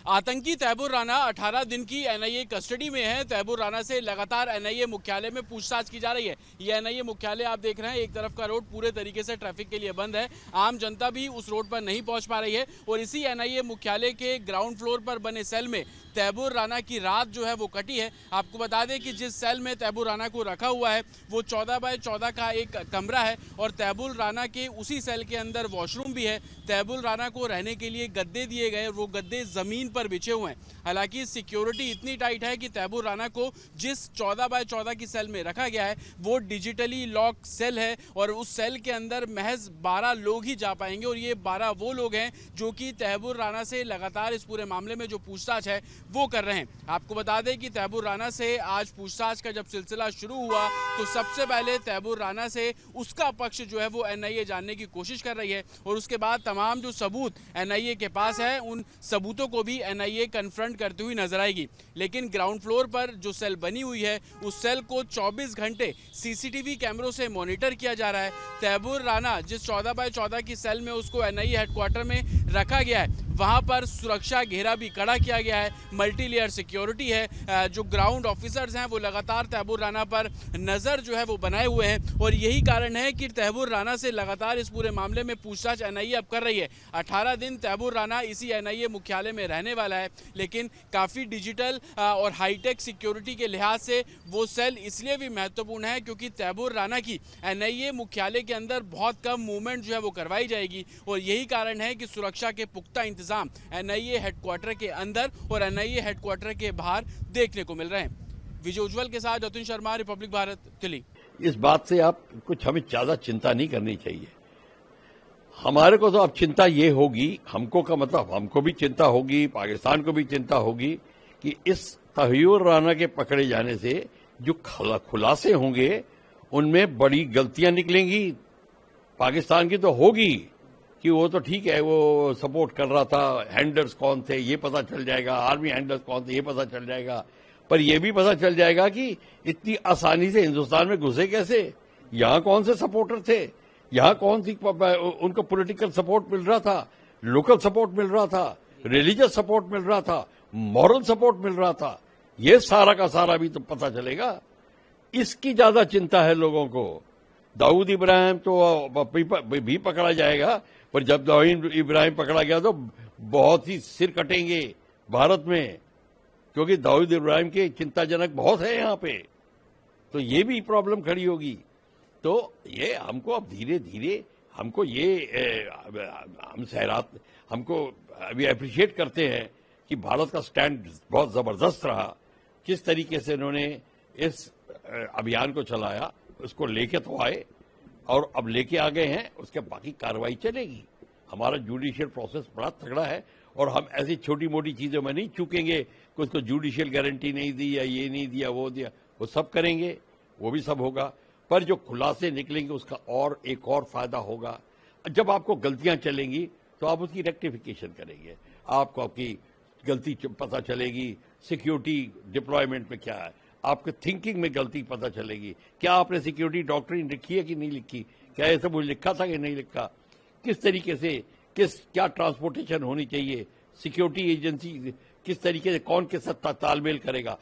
आतंकी तैमूर राना 18 दिन की एनआईए कस्टडी में है। तैमूर राना से लगातार एनआईए मुख्यालय में पूछताछ की जा रही है। ये एनआईए मुख्यालय आप देख रहे हैं, एक तरफ का रोड पूरे तरीके से ट्रैफिक के लिए बंद है। आम जनता भी उस रोड पर नहीं पहुंच पा रही है और इसी एनआईए मुख्यालय के ग्राउंड फ्लोर पर बने सेल में तैमूर राना की रात जो है वो कटी है। आपको बता दें कि जिस सेल में तैमूर राना को रखा हुआ है वो 14 बाय 14 का एक कमरा है और तैमूर राना के उसी सेल के अंदर वॉशरूम भी है। तैमूर राना को रहने के लिए गद्दे दिए गए, वो गद्दे जमीन पर बिछे हुए हैं। हालांकि सिक्योरिटी इतनी टाइट है कि तैमूर राना को जिस 14 बाय 14 की सेल में रखा गया है वो डिजिटली लॉक सेल है और उस सेल के अंदर महज 12 लोग ही जा पाएंगे और ये 12 वो लोग हैं जो कि तैमूर राना से लगातार इस पूरे मामले में जो पूछताछ है वो कर रहे हैं। आपको बता दें कि तैमूर राना से आज पूछताछ का जब सिलसिला शुरू हुआ तो सबसे पहले तैमूर राना से उसका पक्ष जो है वो एनआईए जानने की कोशिश कर रही है और उसके बाद तमाम जो सबूत एनआईए के पास है उन सबूतों को भी एनआईए कन्फ्रंट करती हुई नजर आएगी। लेकिन ग्राउंड फ्लोर पर जो सेल बनी हुई है उस सेल को 24 घंटे सीसीटीवी कैमरों से मॉनिटर किया जा रहा है। तैमूर राना जिस 14 बाय 14 की सेल में उसको एनआईए हेडक्वार्टर में रखा गया है वहां पर सुरक्षा घेरा भी कड़ा किया गया है, मल्टी लेयर सिक्योरिटी है। जो ग्राउंड ऑफिसर्स हैं वो लगातार तैमूर राना पर नजर जो है वो बनाए हुए हैं और यही कारण है कि तैमूर राना से लगातार इस पूरे मामले में पूछताछ एनआईए अब कर रही है। 18 दिन तैमूर राना इसी एनआईए मुख्यालय में रहने वाला है, लेकिन काफी डिजिटल और हाईटेक सिक्योरिटी के लिहाज से वो सेल इसलिए भी महत्वपूर्ण है क्योंकि तैमूर राना की एनआईए मुख्यालय के अंदर बहुत कम मूवमेंट जो है वो करवाई जाएगी और यही कारण है कि सुरक्षा के पुख्ता इंतजाम एनआईए हेडक्वार्टर के अंदर और एनआईए हेडक्वार्टर के बाहर देखने को मिल रहे हैं। विजय उज्जवल के साथ जतिन शर्मा, रिपब्लिक भारत, दिल्ली। इस बात से आप कुछ हमें ज्यादा चिंता नहीं करनी चाहिए। हमारे को तो अब चिंता ये होगी, हमको का मतलब हमको भी चिंता होगी, पाकिस्तान को भी चिंता होगी कि इस तैमूर राना के पकड़े जाने से जो खुलासे होंगे उनमें बड़ी गलतियां निकलेंगी। पाकिस्तान की तो होगी कि वो तो ठीक है, वो सपोर्ट कर रहा था, हैंडलर्स कौन थे ये पता चल जाएगा, आर्मी हैंडलर्स कौन थे ये पता चल जाएगा, पर यह भी पता चल जाएगा कि इतनी आसानी से हिंदुस्तान में घुसे कैसे, यहां कौन से सपोर्टर थे, यहां कौन सी उनको पॉलिटिकल सपोर्ट मिल रहा था, लोकल सपोर्ट मिल रहा था, रिलीजियस सपोर्ट मिल रहा था, मॉरल सपोर्ट मिल रहा था, ये सारा का सारा भी तो पता चलेगा। इसकी ज्यादा चिंता है लोगों को। दाऊद इब्राहिम तो भी पकड़ा जाएगा, पर जब दाऊद इब्राहिम पकड़ा गया तो बहुत ही सिर कटेंगे भारत में, क्योंकि दाऊद इब्राहिम के चिंताजनक बहुत है यहां पे, तो ये भी प्रॉब्लम खड़ी होगी। तो ये हमको अब धीरे धीरे हमको ये हमको अभी अप्रिशिएट करते हैं कि भारत का स्टैंड बहुत जबरदस्त रहा, किस तरीके से उन्होंने इस अभियान को चलाया, उसको लेके तो आए और अब लेके आ गए हैं, उसके बाकी कार्रवाई चलेगी। हमारा जुडिशियल प्रोसेस बड़ा तगड़ा है और हम ऐसी छोटी मोटी चीजों में नहीं चूकेंगे कि उसको जुडिशियल गारंटी नहीं दी या ये नहीं दिया वो दिया, वो सब करेंगे, वो भी सब होगा। पर जो खुलासे निकलेंगे उसका और एक और फायदा होगा। जब आपको गलतियां चलेंगी तो आप उसकी रेक्टिफिकेशन करेंगे, आपको आपकी गलती पता चलेगी, सिक्योरिटी डिप्लॉयमेंट में क्या है, आपके थिंकिंग में गलती पता चलेगी, क्या आपने सिक्योरिटी डॉक्ट्रिन लिखी है कि नहीं लिखी, क्या ये सब लिखा था कि नहीं लिखा, किस तरीके से क्या ट्रांसपोर्टेशन होनी चाहिए, सिक्योरिटी एजेंसी किस तरीके से कौन के साथ तालमेल करेगा,